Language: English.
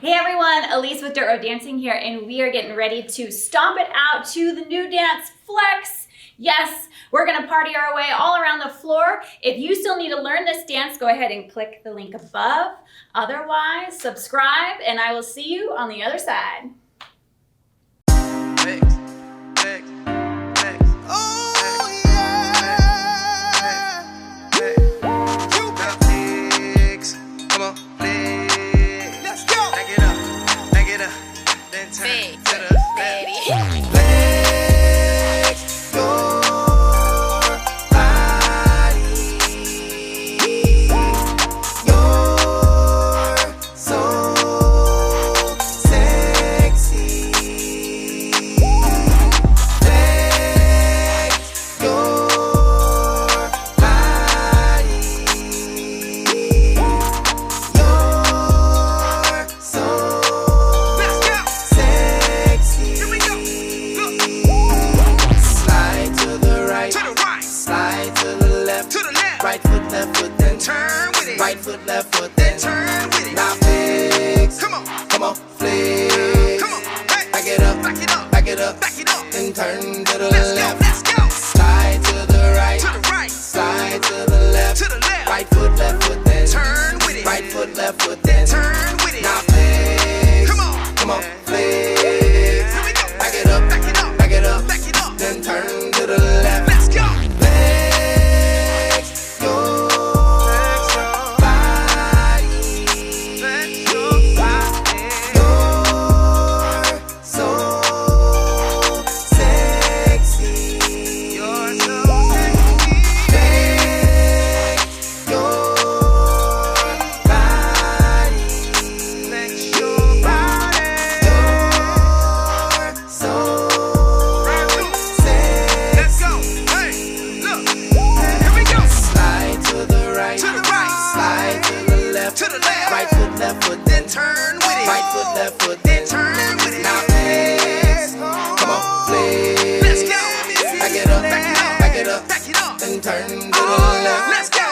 Hey everyone, Elise with Dirt Road Dancing here, and we are getting ready to stomp it out to the new dance, Flex. Yes, we're gonna party our way all around the floor. If you still need to learn this dance, go ahead and click the link above. Otherwise, subscribe, and I will see you on the other side. Right foot, left foot, then turn with it. Right foot, left foot, then turn with it. Now flex. Come on, flex. Come on, hey. Back it up, back it up, back it up, back it up. Then turn to the left. Let's go. Slide to the right, slide to the left, Right foot, left foot, then turn with it. Right foot, left foot, then turn with it. Now flex. Come on, flex. Here we go. Back it up, back it up, back it up, back it up. Then turn to the left. Let's go. Right foot, left foot, then turn with it. Right foot, left foot, then turn with it. Now flex. Come on, flex. Let's go. Back it up, back it up, back it up, back it up. Then turn to the left. Let's go.